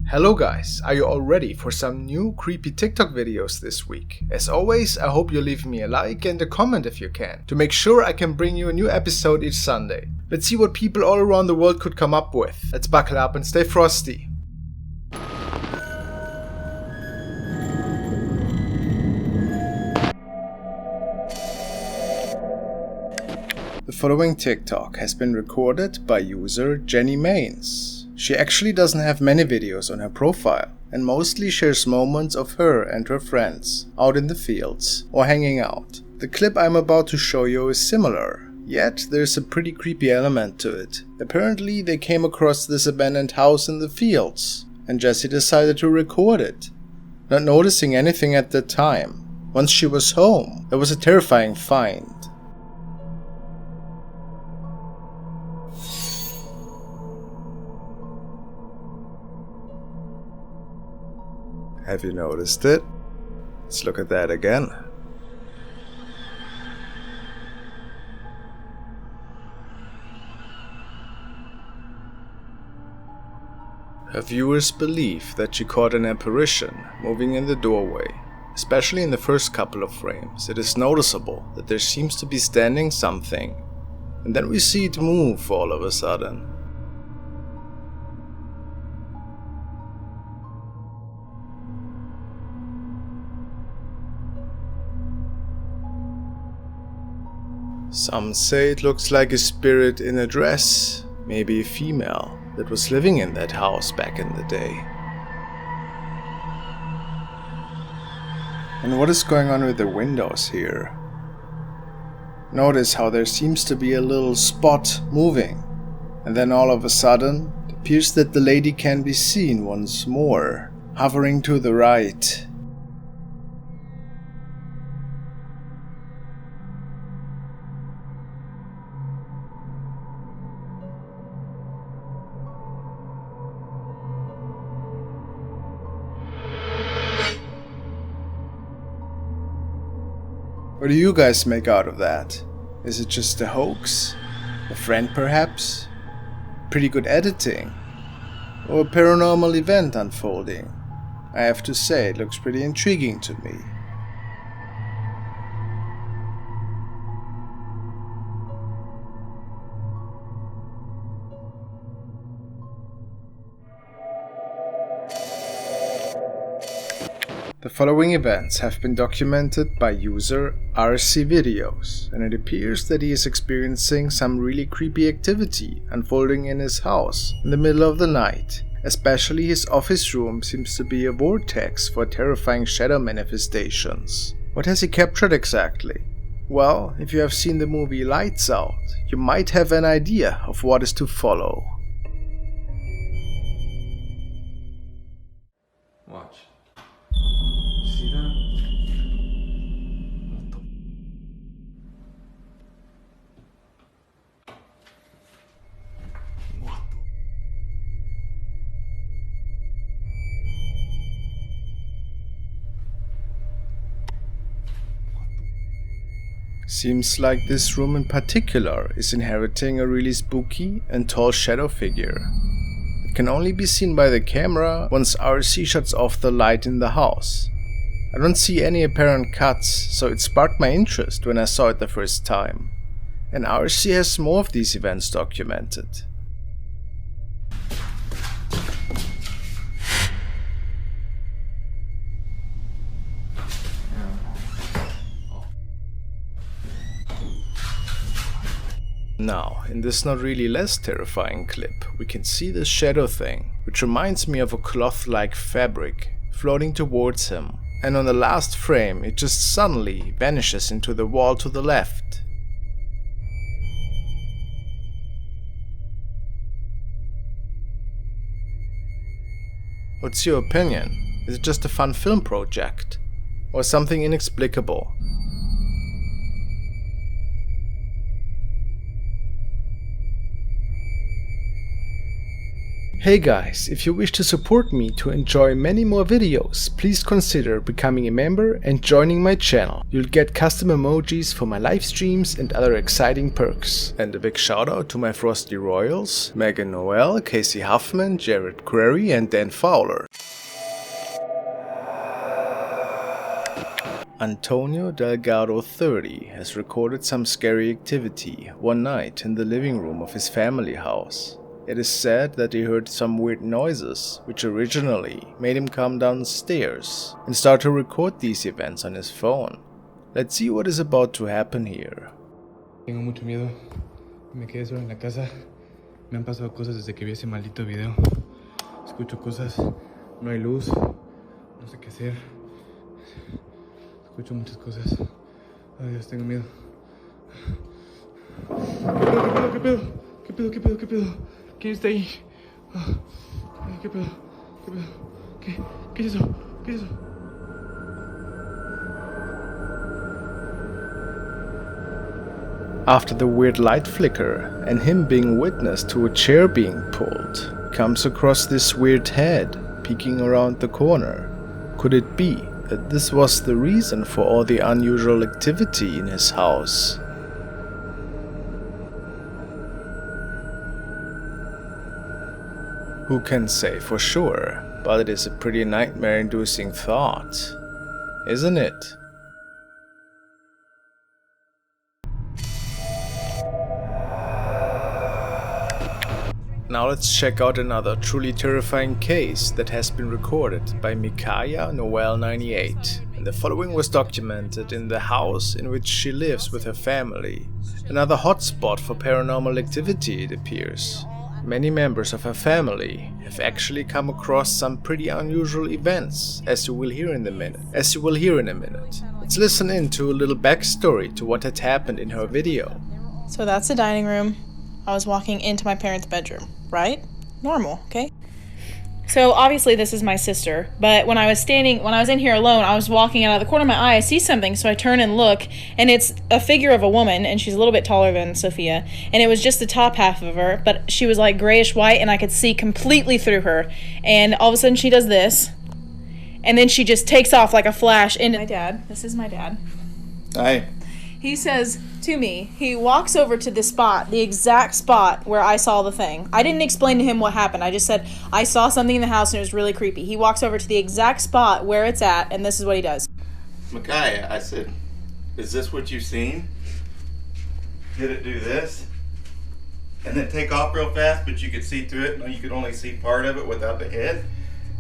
Hello guys, are you all ready for some new creepy TikTok videos this week? As always, I hope you leave me a like and a comment if you can, to make sure I can bring you a new episode each Sunday. Let's see what people all around the world could come up with. Let's buckle up and stay frosty. The following TikTok has been recorded by user Jenny Mains. She actually doesn't have many videos on her profile and mostly shares moments of her and her friends out in the fields or hanging out. The clip I'm about to show you is similar, yet there's a pretty creepy element to it. Apparently they came across this abandoned house in the fields and Jessie decided to record it, not noticing anything at the time. Once she was home, there was a terrifying find. Have you noticed it? Let's look at that again. Her viewers believe that she caught an apparition moving in the doorway. Especially in the first couple of frames, it is noticeable that there seems to be standing something, and then we see it move all of a sudden. Some say it looks like a spirit in a dress, maybe a female, that was living in that house back in the day. And what is going on with the windows here? Notice how there seems to be a little spot moving, and then all of a sudden it appears that the lady can be seen once more, hovering to the right. What do you guys make out of that? Is it just a hoax? A friend perhaps? Pretty good editing? Or a paranormal event unfolding? I have to say, it looks pretty intriguing to me. The following events have been documented by user RC Videos, and it appears that he is experiencing some really creepy activity unfolding in his house in the middle of the night. Especially his office room seems to be a vortex for terrifying shadow manifestations. What has he captured exactly? Well, if you have seen the movie Lights Out, you might have an idea of what is to follow. Watch. See that? What the? Seems like this room in particular is inheriting a really spooky and tall shadow figure. It can only be seen by the camera once RC shuts off the light in the house. I don't see any apparent cuts, so it sparked my interest when I saw it the first time. And RC has more of these events documented. Now, in this not really less terrifying clip, we can see this shadow thing, which reminds me of a cloth-like fabric, floating towards him. And on the last frame, it just suddenly vanishes into the wall to the left. What's your opinion? Is it just a fun film project? Or something inexplicable? Hey guys, if you wish to support me to enjoy many more videos, please consider becoming a member and joining my channel. You'll get custom emojis for my live streams and other exciting perks. And a big shout out to my Frosty Royals, Megan Noel, Casey Huffman, Jared Query and Dan Fowler. Antonio Delgado 30 has recorded some scary activity one night in the living room of his family house. It is said that he heard some weird noises, which originally made him come downstairs and start to record these events on his phone. Let's see what is about to happen here. Tengo mucho miedo. Me quedé solo en la casa. Me han pasado cosas desde que vi ese maldito video. Escucho cosas. No hay luz. No sé qué hacer. Escucho muchas cosas. Ay, Dios, tengo miedo. ¿Qué pedo? ¿Qué pedo? ¿Qué pedo? ¿Qué pedo? ¿Quién está ahí? ¿Qué pedo? ¿Qué pedo? ¿Qué es eso? ¿Qué es eso? After the weird light flicker and him being witness to a chair being pulled, he comes across this weird head peeking around the corner. Could it be that this was the reason for all the unusual activity in his house? Who can say for sure, but it is a pretty nightmare-inducing thought, isn't it? Now let's check out another truly terrifying case that has been recorded by Mikaya Noel 98. And the following was documented in the house in which she lives with her family. Another hotspot for paranormal activity, it appears. Many members of her family have actually come across some pretty unusual events, as you will hear in a minute. Let's listen in to a little backstory to what had happened in her video. So that's the dining room. I was walking into my parents' bedroom, right? Normal, okay? So obviously this is my sister, but when I was in here alone, I was walking out of the corner of my eye, I see something, so I turn and look, and it's a figure of a woman, and she's a little bit taller than Sophia, and it was just the top half of her, but she was like grayish white, and I could see completely through her, and all of a sudden she does this, and then she just takes off like a flash into my dad. This is my dad. Hi. He says to me, he walks over to the spot, the exact spot where I saw the thing. I didn't explain to him what happened. I just said, I saw something in the house and it was really creepy. He walks over to the exact spot where it's at, and this is what he does. Micaiah, I said, is this what you've seen? Did it do this? And then take off real fast, but you could see through it. No, you could only see part of it without the head.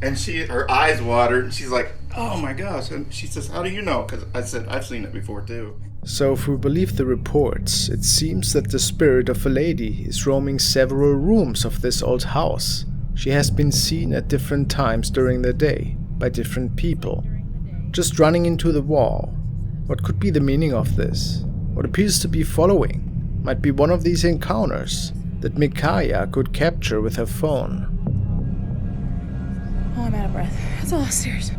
And her eyes watered, and she's like, oh my gosh. And she says, how do you know? Because I said, I've seen it before too. So if we believe the reports, it seems that the spirit of a lady is roaming several rooms of this old house. She has been seen at different times during the day by different people, just running into the wall. What could be the meaning of this? What appears to be following might be one of these encounters that Mikaya could capture with her phone. Oh, I'm out of breath. That's a lot of stairs.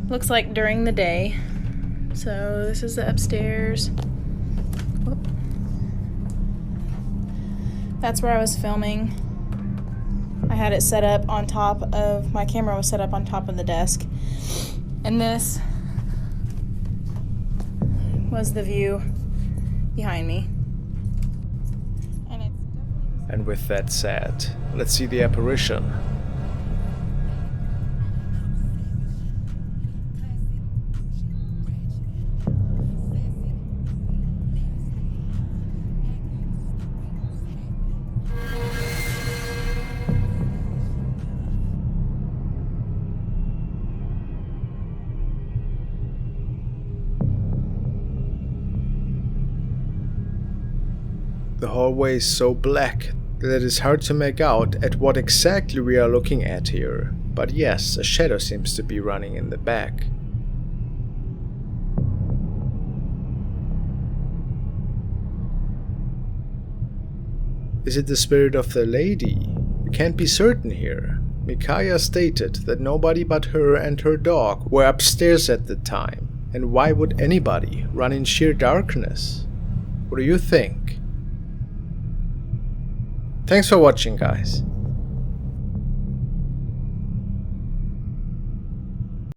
Looks like during the day. So this is the upstairs. Whoop. That's where I was filming. I had it set up on top of, my camera was set up on top of the desk. And this was the view behind me. And with that said, let's see the apparition. The hallway is so black that it is hard to make out at what exactly we are looking at here, but yes, a shadow seems to be running in the back. Is it the spirit of the lady? We can't be certain here. Mikaya stated that nobody but her and her dog were upstairs at the time, and why would anybody run in sheer darkness? What do you think? Thanks for watching, guys.